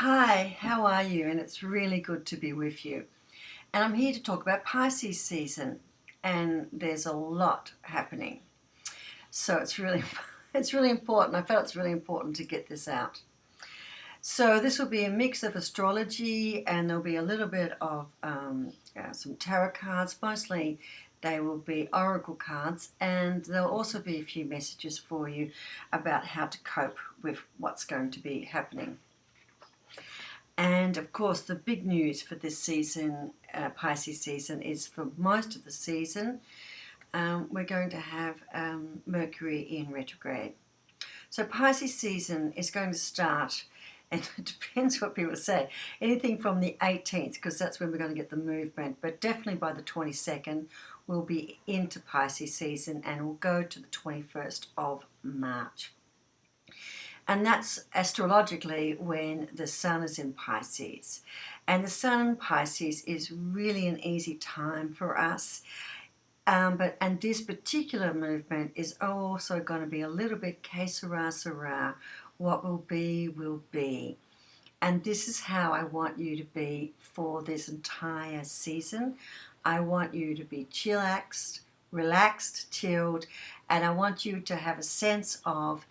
Hi, how are you? And it's really good to be with you. And I'm here to talk about Pisces season, and there's a lot happening. So it's really it's really important. I felt it's really important to get this out. So this will be a mix of astrology, and there'll be a little bit of some tarot cards. Mostly they will be oracle cards, and there'll also be a few messages for you about how to cope with what's going to be happening. And of course, the big news for this season, Pisces season, is for most of the season, we're going to have Mercury in retrograde. So Pisces season is going to start, and it depends what people say, anything from the 18th, because that's when we're going to get the movement, but definitely by the 22nd, we'll be into Pisces season and we'll go to the 21st of March. And that's astrologically when the sun is in Pisces. And the sun in Pisces is really an easy time for us. And this particular movement is also going to be a little bit que sera, sera. What will be, will be. And this is how I want you to be for this entire season. I want you to be chillaxed, relaxed, chilled, and I want you to have a sense of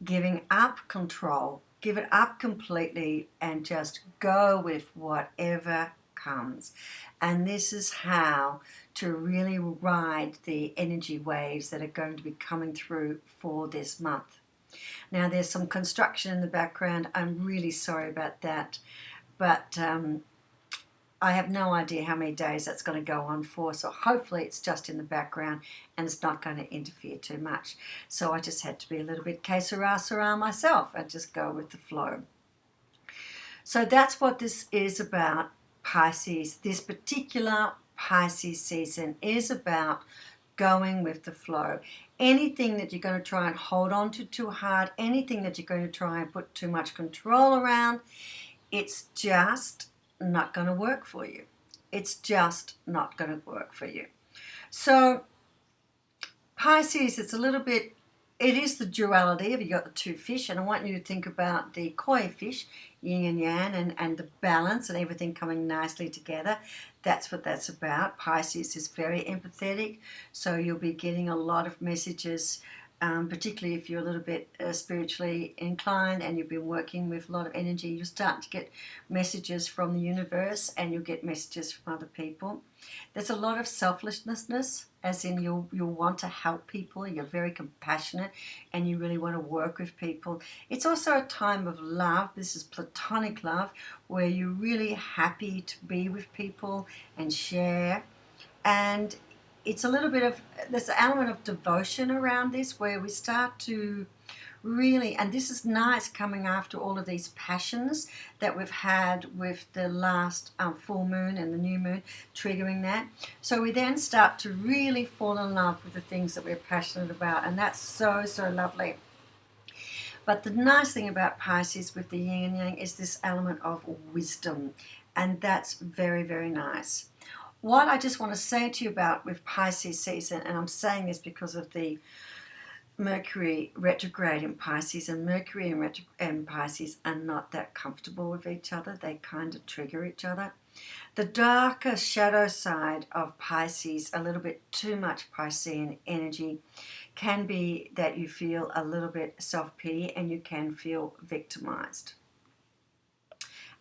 giving up control, give it up completely, and just go with whatever comes. And this is how to really ride the energy waves that are going to be coming through for this month. Now, there's some construction in the background. I'm really sorry about that, but I have no idea how many days that's going to go on for, so hopefully it's just in the background and it's not going to interfere too much. So I just had to be a little bit que sera, sera myself and just go with the flow. So that's what this is about, Pisces. This particular Pisces season is about going with the flow. Anything that you're going to try and hold on to too hard, anything that you're going to try and put too much control around, it's just not going to work for you. It's just not going to work for you. So Pisces, it's a little bit, it is the duality of you got the two fish, and I want you to think about the koi fish, yin and yang, and the balance and everything coming nicely together. That's what that's about. Pisces is very empathetic, so you'll be getting a lot of messages, particularly if you're a little bit spiritually inclined and you've been working with a lot of energy. You'll start to get messages from the universe and you'll get messages from other people. There's a lot of selflessness, as in you'll want to help people, you're very compassionate, and you really want to work with people. It's also a time of love. This is platonic love, where you're really happy to be with people and share. And it's a little bit of, there's an element of devotion around this, where we start to really, and this is nice coming after all of these passions that we've had with the last full moon and the new moon triggering that. So we then start to really fall in love with the things that we're passionate about, and that's so, so lovely. But the nice thing about Pisces with the yin and yang is this element of wisdom, and that's very, very nice. What I just want to say to you about with Pisces season, and I'm saying this because of the Mercury retrograde in Pisces, and Mercury and Pisces are not that comfortable with each other. They kind of trigger each other. The darker shadow side of Pisces, a little bit too much Piscean energy, can be that you feel a little bit self-pity and you can feel victimized.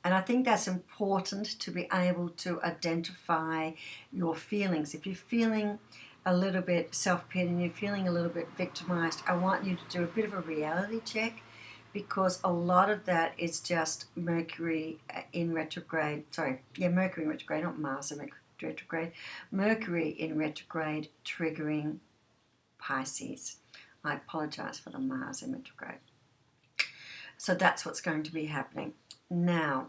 And I think that's important, to be able to identify your feelings. If you're feeling a little bit self-pity and you're feeling a little bit victimized, I want you to do a bit of a reality check, because a lot of that is just Mercury in retrograde. Mercury in retrograde, not Mars in retrograde. Mercury in retrograde triggering Pisces. I apologize for the Mars in retrograde. So that's what's going to be happening. Now,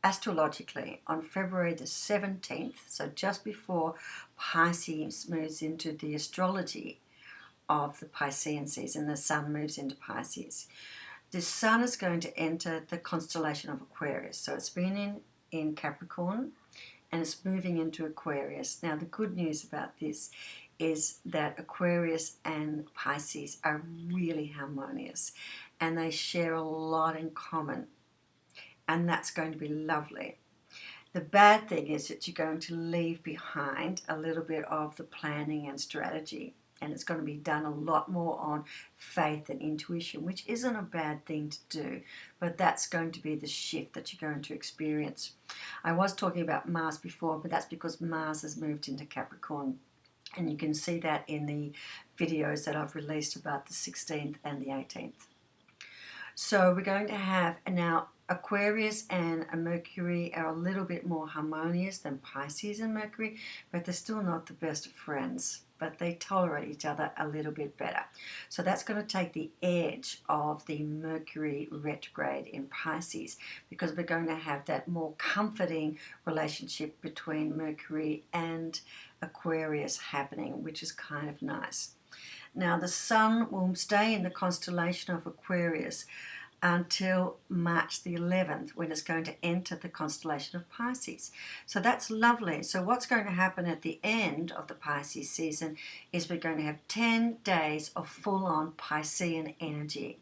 astrologically, on February the 17th, so just before Pisces moves into the astrology of the Piscean season, the sun moves into Pisces. The sun is going to enter the constellation of Aquarius. So it's been in Capricorn and it's moving into Aquarius. Now, the good news about this is that Aquarius and Pisces are really harmonious and they share a lot in common. and that's going to be lovely. The bad thing is that you're going to leave behind a little bit of the planning and strategy, and it's going to be done a lot more on faith and intuition, which isn't a bad thing to do, but that's going to be the shift that you're going to experience. I was talking about Mars before, but that's because Mars has moved into Capricorn, and you can see that in the videos that I've released about the 16th and the 18th. So we're going to have now Aquarius and a Mercury are a little bit more harmonious than Pisces and Mercury, but they're still not the best of friends, but they tolerate each other a little bit better. So that's going to take the edge of the Mercury retrograde in Pisces, because we're going to have that more comforting relationship between Mercury and Aquarius happening, which is kind of nice. Now, the Sun will stay in the constellation of Aquarius until March the 11th, when it's going to enter the constellation of Pisces. So that's lovely. So what's going to happen at the end of the Pisces season is we're going to have 10 days of full-on Piscean energy.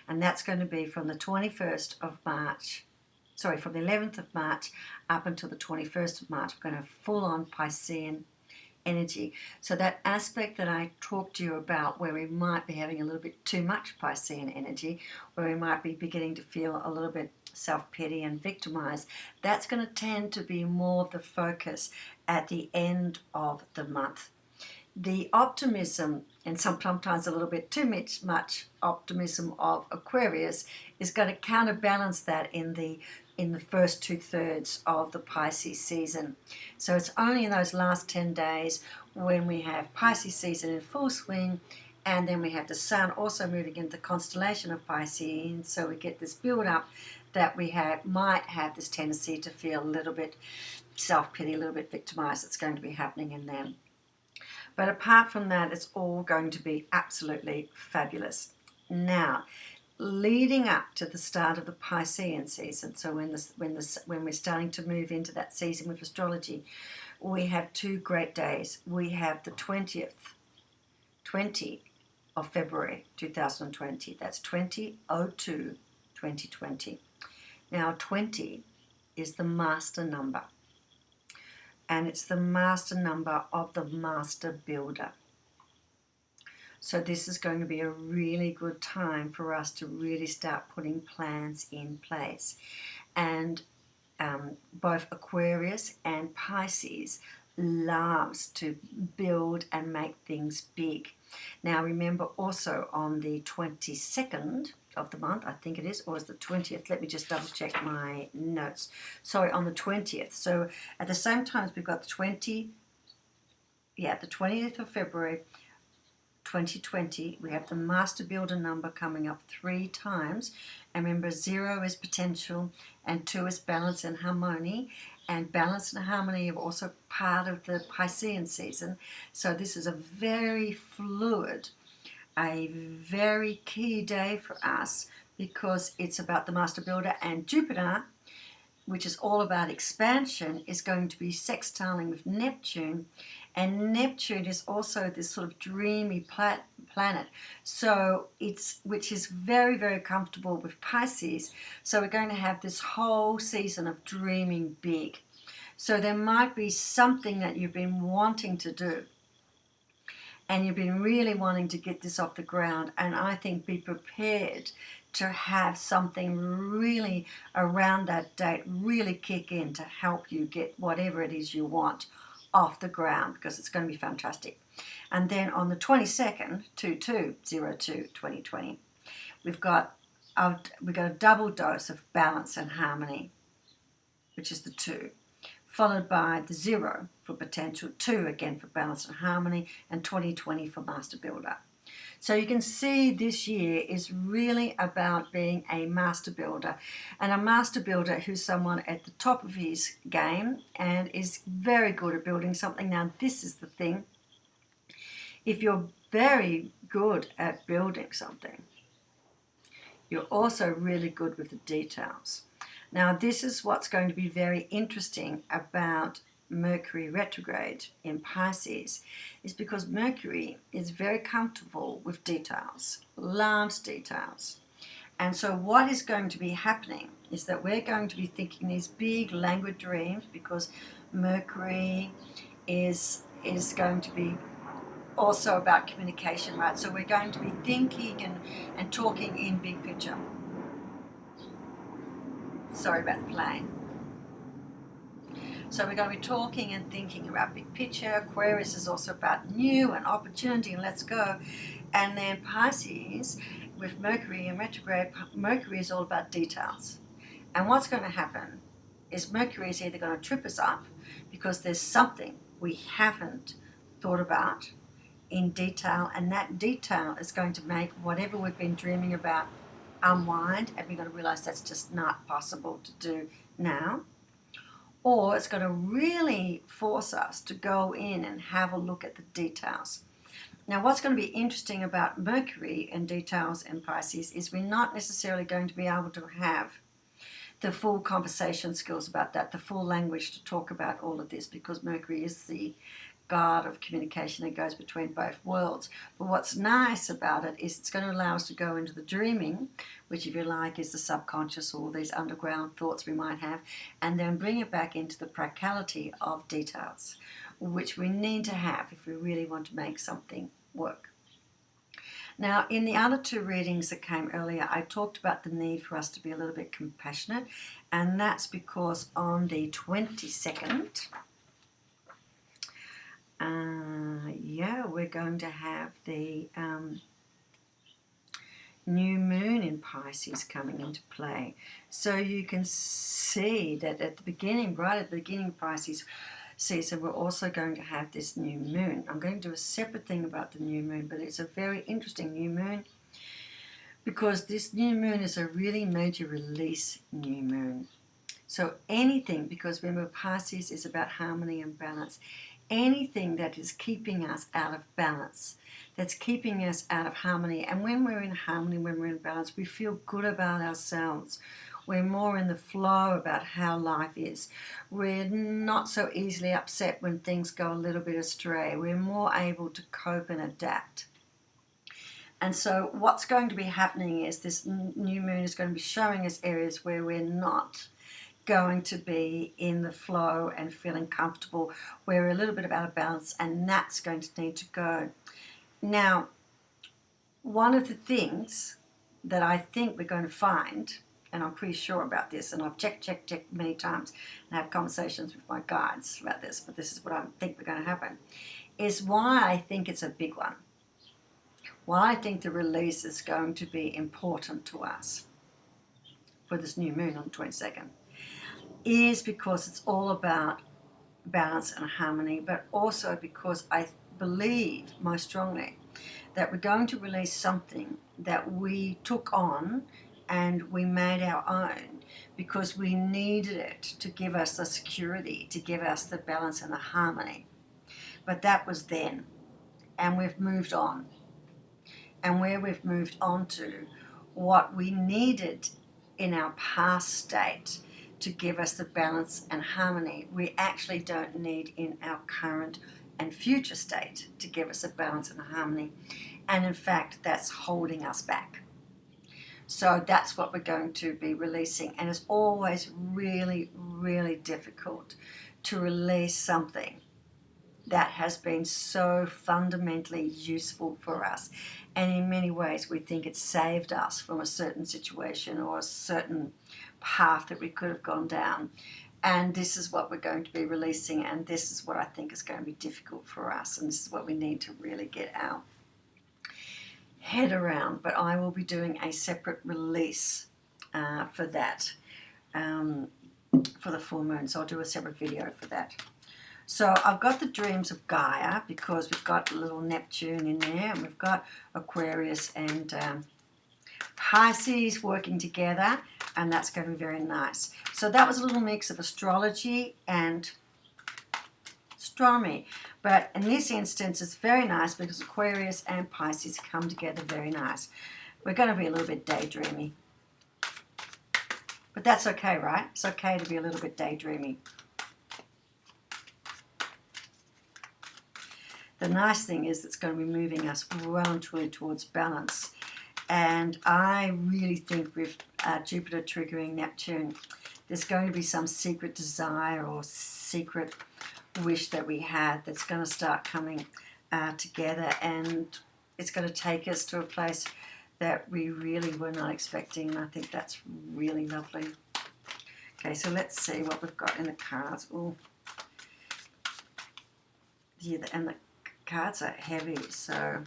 And that's going to be from the 21st of March, from the 11th of March up until the 21st of March. We're going to have full-on Piscean energy. So that aspect that I talked to you about, where we might be having a little bit too much Piscean energy, where we might be beginning to feel a little bit self-pity and victimized, that's going to tend to be more of the focus at the end of the month. The optimism, and sometimes a little bit too much optimism of Aquarius, is going to counterbalance that in the first 2/3 of the Pisces season. So it's only in those last 10 days when we have Pisces season in full swing, and then we have the Sun also moving into the constellation of Pisces, so we get this build up that we might have this tendency to feel a little bit self-pity, a little bit victimized. It's going to be happening in them. But apart from that, it's all going to be absolutely fabulous. Now, leading up to the start of the Piscean season, so when we're starting to move into that season with astrology, we have two great days. We have the 20 of February 2020. That's 20/02/2020. Now, 20 is the master number, and it's the master number of the master builder. So this is going to be a really good time for us to really start putting plans in place. And both Aquarius and Pisces loves to build and make things big. Now remember also on the 22nd of the month, I think it is, or is the 20th? Let me just double check my notes. Sorry, on the 20th. So at the same time as we've got the 20th of February 2020, we have the master builder number coming up 3 times. And remember, 0 is potential and 2 is balance and harmony. And balance and harmony are also part of the Piscean season. So this is a very fluid, a very key day for us, because it's about the master builder, and Jupiter, which is all about expansion, is going to be sextiling with Neptune. And Neptune is also this sort of dreamy planet, so which is very, very comfortable with Pisces. So we're going to have this whole season of dreaming big. So there might be something that you've been wanting to do, and you've been really wanting to get this off the ground, and I think be prepared to have something really around that date really kick in to help you get whatever it is you want off the ground, because it's going to be fantastic. And then on the 22nd, 22/02/2020, we've got a double dose of balance and harmony, which is the 2, followed by the 0 for potential, 2 again for balance and harmony, and 2020 for master builder. So you can see this year is really about being a master builder, and a master builder who's someone at the top of his game and is very good at building something. Now, this is the thing. If you're very good at building something, you're also really good with the details. Now, this is what's going to be very interesting about Mercury retrograde in Pisces, is because Mercury is very comfortable with details, loves details. And so what is going to be happening is that we're going to be thinking these big languid dreams, because Mercury is going to be also about communication, right? So we're going to be thinking and talking in big picture. Sorry about the plane. So we're going to be talking and thinking about big picture. Aquarius is also about new and opportunity and let's go. And then Pisces, with Mercury in retrograde, Mercury is all about details. And what's going to happen is Mercury is either going to trip us up because there's something we haven't thought about in detail, and that detail is going to make whatever we've been dreaming about unwind, and we're going to realize that's just not possible to do now. Or it's going to really force us to go in and have a look at the details. Now, what's going to be interesting about Mercury and details in Pisces is we're not necessarily going to be able to have the full conversation skills about that, the full language to talk about all of this, because Mercury is the god of communication that goes between both worlds. But what's nice about it is it's going to allow us to go into the dreaming, which, if you like, is the subconscious, all these underground thoughts we might have, and then bring it back into the practicality of details, which we need to have if we really want to make something work. Now, in the other two readings that came earlier, I talked about the need for us to be a little bit compassionate, and that's because on the 22nd, we're going to have the new moon in Pisces coming into play. So you can see that at the beginning, right at the beginning of Pisces season, we're also going to have this new moon. I'm going to do a separate thing about the new moon, but it's a very interesting new moon because this new moon is a really major release new moon. So anything, because remember Pisces is about harmony and balance, anything that is keeping us out of balance, that's keeping us out of harmony. And when we're in harmony, when we're in balance, we feel good about ourselves. We're more in the flow about how life is. We're not so easily upset when things go a little bit astray. We're more able to cope and adapt. And so what's going to be happening is this new moon is going to be showing us areas where we're not going to be in the flow and feeling comfortable, where we're a little bit out of balance, and that's going to need to go. Now, one of the things that I think we're going to find, and I'm pretty sure about this, and I've checked many times and have conversations with my guides about this, but this is what I think we're going to happen, is why I think it's a big one. Why I think the release is going to be important to us for this new moon on the 22nd is because it's all about balance and harmony, but also because I believe most strongly that we're going to release something that we took on and we made our own because we needed it to give us the security, to give us the balance and the harmony. But that was then, and we've moved on. And where we've moved on to, what we needed in our past state to give us the balance and harmony, we actually don't need in our current and future state to give us a balance and a harmony. And in fact, that's holding us back. So that's what we're going to be releasing. And it's always really, really difficult to release something that has been so fundamentally useful for us. And in many ways, we think it saved us from a certain situation or a certain path that we could have gone down. And this is what we're going to be releasing, and this is what I think is going to be difficult for us, and this is what we need to really get our head around. But I will be doing a separate release for that, for the full moon, so I'll do a separate video for that. So I've got the dreams of Gaia because we've got a little Neptune in there, and we've got Aquarius and Pisces working together, and that's going to be very nice. So that was a little mix of astrology and astronomy. But in this instance, it's very nice because Aquarius and Pisces come together very nice. We're going to be a little bit daydreamy. But that's okay, right? It's okay to be a little bit daydreamy. The nice thing is it's going to be moving us well and truly towards balance. And I really think with Jupiter triggering Neptune, there's going to be some secret desire or secret wish that we had that's going to start coming together, and it's going to take us to a place that we really were not expecting. And I think that's really lovely. Okay, so let's see what we've got in the cards. Oh, yeah, and the cards are heavy, so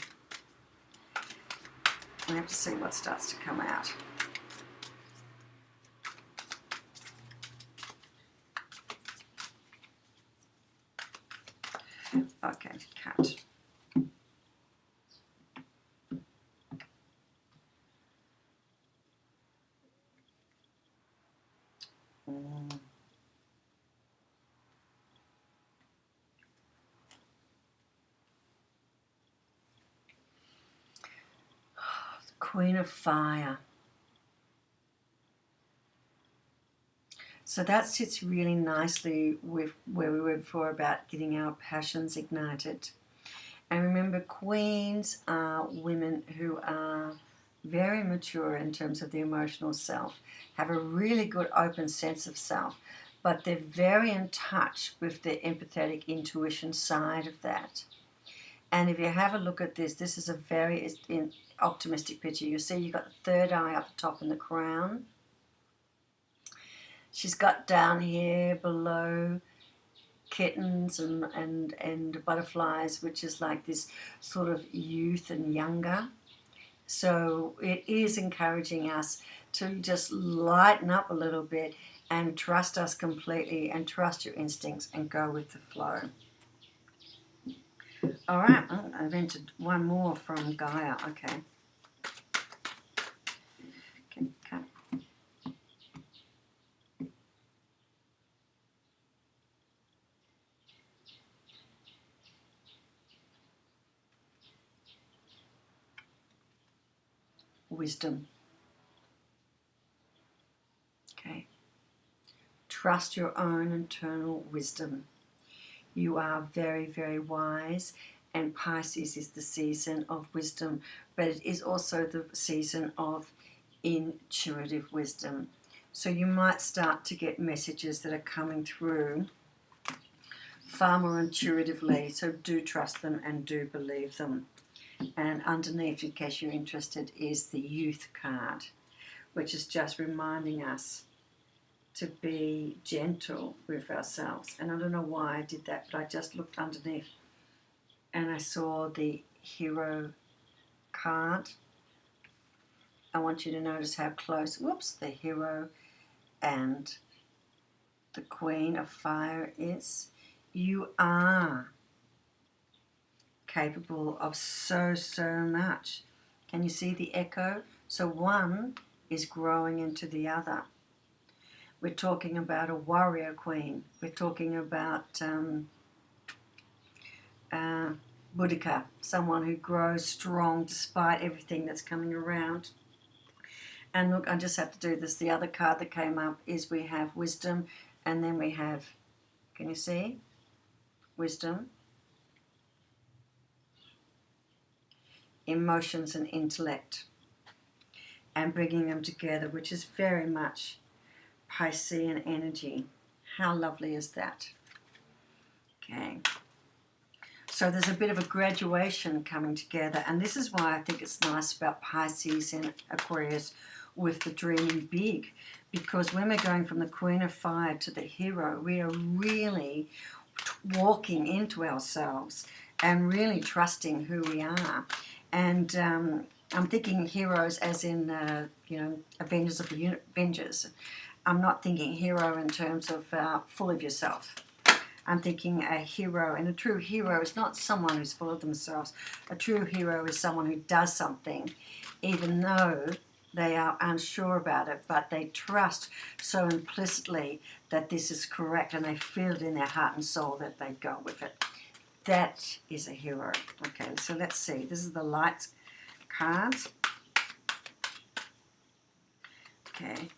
we have to see what starts to come out. Okay, cut. Queen of Fire. So that sits really nicely with where we were before about getting our passions ignited. And remember, queens are women who are very mature in terms of the emotional self, have a really good open sense of self, but they're very in touch with the empathetic intuition side of that. And if you have a look at this, this is a very optimistic picture. You see you've got the third eye up the top in the crown. She's got down here below kittens and butterflies, which is like this sort of youth and younger. So it is encouraging us to just lighten up a little bit and trust us completely and trust your instincts and go with the flow. All right, I've entered one more from Gaia. Okay. Cut. Wisdom. Okay. Trust your own internal wisdom. You are very, very wise, and Pisces is the season of wisdom, but it is also the season of intuitive wisdom. So you might start to get messages that are coming through far more intuitively, so do trust them and do believe them. And underneath, in case you're interested, is the Youth card, which is just reminding us to be gentle with ourselves. And I don't know why I did that, but I just looked underneath and I saw the Hero card. I want you to notice how close, the Hero and the Queen of Fire is. You are capable of so much. Can you see the echo? So one is growing into the other. We're talking about a warrior queen. We're talking about Boudica, someone who grows strong despite everything that's coming around. And look, I just have to do this. The other card that came up is we have wisdom, and then we have, can you see? Wisdom, emotions, and intellect, and bringing them together, which is very much Piscean energy. How lovely is that? Okay. So there's a bit of a graduation coming together, and this is why I think it's nice about Pisces and Aquarius with the dreaming big, because when we're going from the Queen of Fire to the Hero, we are really walking into ourselves and really trusting who we are. And I'm thinking heroes as in, Avengers of the Avengers. I'm not thinking hero in terms of full of yourself. I'm thinking a hero, and a true hero is not someone who's full of themselves. A true hero is someone who does something, even though they are unsure about it, but they trust so implicitly that this is correct, and they feel it in their heart and soul that they go with it. That is a hero. Okay, so let's see. This is the Lights cards. Okay.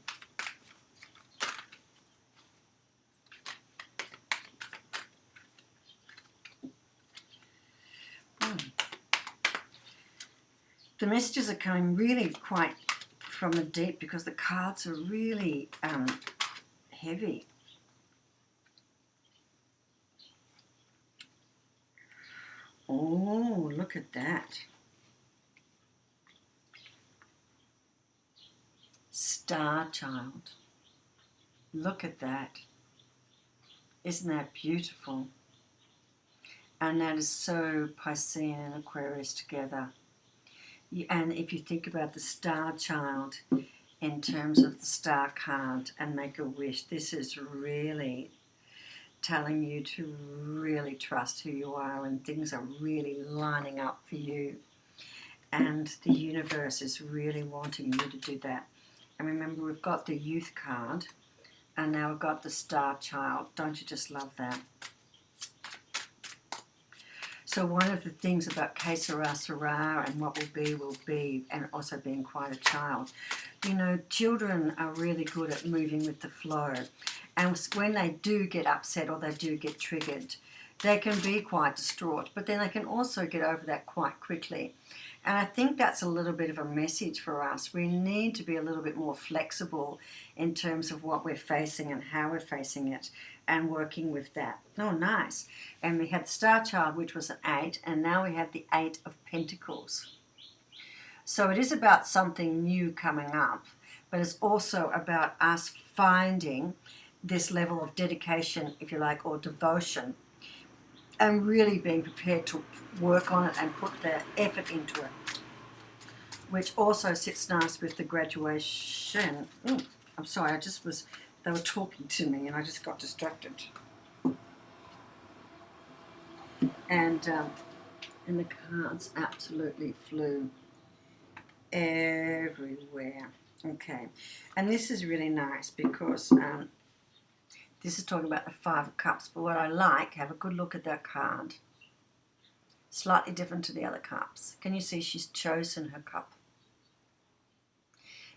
The messages are coming really quite from the deep because the cards are really heavy. Oh, look at that. Star Child. Look at that. Isn't that beautiful? And that is so Piscean and Aquarius together. And if you think about the Star Child in terms of the Star card and make a wish, this is really telling you to really trust who you are, and things are really lining up for you. And the universe is really wanting you to do that. And remember, we've got the Youth card, and now we've got the Star Child. Don't you just love that? So one of the things about Que Sera, Sera, and what will be, and also being quite a child, you know, children are really good at moving with the flow. And when they do get upset or they do get triggered, they can be quite distraught, but then they can also get over that quite quickly. And I think that's a little bit of a message for us. We need to be a little bit more flexible in terms of what we're facing and how we're facing it and working with that. Oh, nice. And we had Star Child, which was an 8, and now we have the 8 of Pentacles. So it is about something new coming up, but it's also about us finding this level of dedication, if you like, or devotion, and really being prepared to work on it and put the effort into it, which also sits nice with the graduation. I'm sorry, they were talking to me and I just got distracted. And the cards absolutely flew everywhere. Okay, and this is really nice because this is talking about the 5 of Cups, but what I like, have a good look at that card. Slightly different to the other cups. Can you see she's chosen her cup?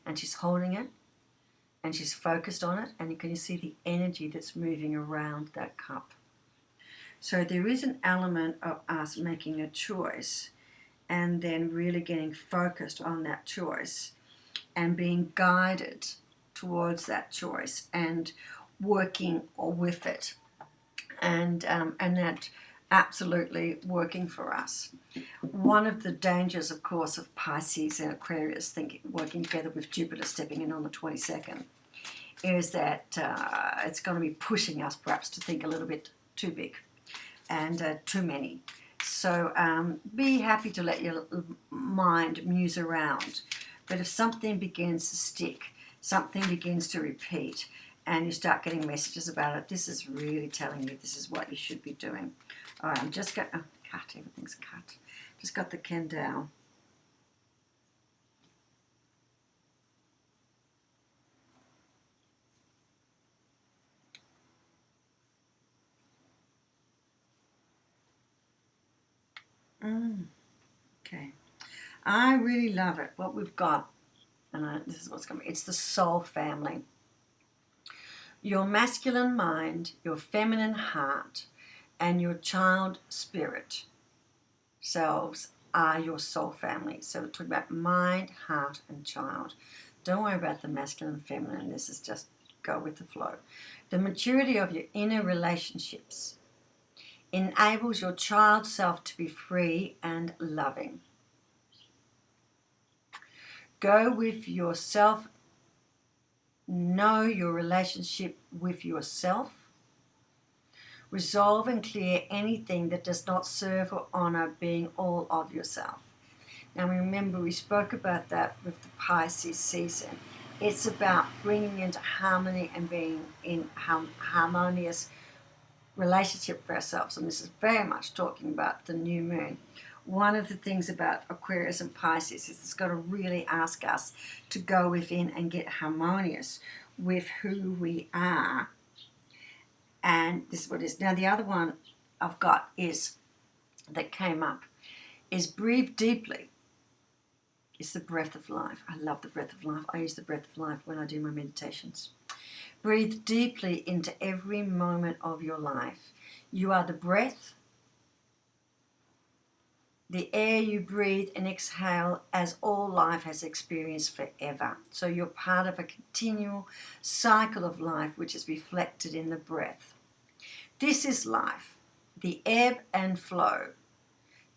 And she's holding it, and she's focused on it, and can you see the energy that's moving around that cup? So there is an element of us making a choice and then really getting focused on that choice and being guided towards that choice and working with it, and that absolutely working for us. One of the dangers, of course, of Pisces and Aquarius working together with Jupiter stepping in on the 22nd is that it's going to be pushing us perhaps to think a little bit too big and too many. So be happy to let your mind muse around. But if something begins to stick, something begins to repeat, and you start getting messages about it, this is really telling you this is what you should be doing. All right, I'm just going to cut. Everything's cut. Just got the Kendall. Okay. I really love it. What we've got, and this is what's coming. It's the soul family. Your masculine mind, your feminine heart, and your child spirit selves are your soul family. So we're talking about mind, heart, and child. Don't worry about the masculine and feminine. This is just go with the flow. The maturity of your inner relationships enables your child self to be free and loving. Go with yourself. Know your relationship with yourself. Resolve and clear anything that does not serve or honor being all of yourself. Now remember, we spoke about that with the Pisces season. It's about bringing into harmony and being in harmonious relationship for ourselves. And this is very much talking about the new moon. One of the things about Aquarius and Pisces is it's got to really ask us to go within and get harmonious with who we are. And this is what it is. Now the other one I've got is, that came up, is breathe deeply. It's the breath of life. I love the breath of life. I use the breath of life when I do my meditations. Breathe deeply into every moment of your life. You are the breath the air you breathe and exhale as all life has experienced forever. So you're part of a continual cycle of life which is reflected in the breath. This is life, the ebb and flow,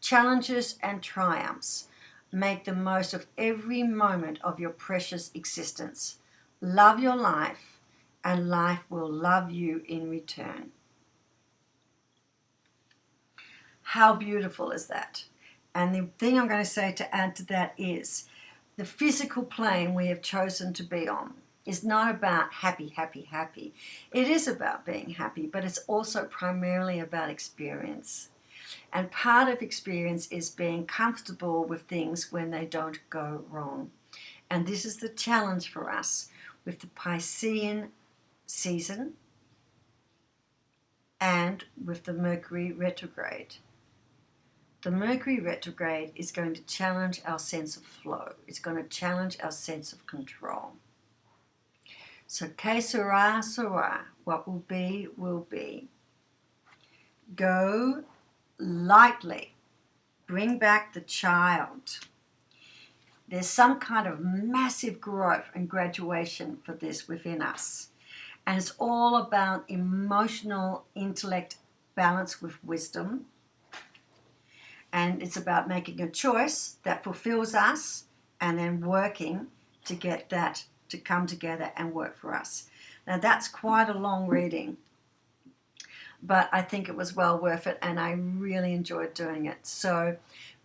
challenges and triumphs. Make the most of every moment of your precious existence. Love your life, and life will love you in return. How beautiful is that? And the thing I'm going to say to add to that is the physical plane we have chosen to be on is not about happy, happy, happy. It is about being happy, but it's also primarily about experience. And part of experience is being comfortable with things when they don't go wrong. And this is the challenge for us with the Piscean season and with the Mercury retrograde. The Mercury retrograde is going to challenge our sense of flow. It's going to challenge our sense of control. So, que sera, sera. What will be, will be. Go lightly. Bring back the child. There's some kind of massive growth and graduation for this within us. And it's all about emotional intellect balance with wisdom. And it's about making a choice that fulfills us and then working to get that to come together and work for us. Now, that's quite a long reading, but I think it was well worth it, and I really enjoyed doing it. So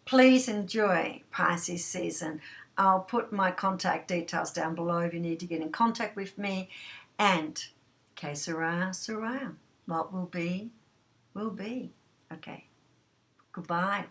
please enjoy Pisces season. I'll put my contact details down below if you need to get in contact with me. And que sera, sera. What will be, will be. Okay. Goodbye.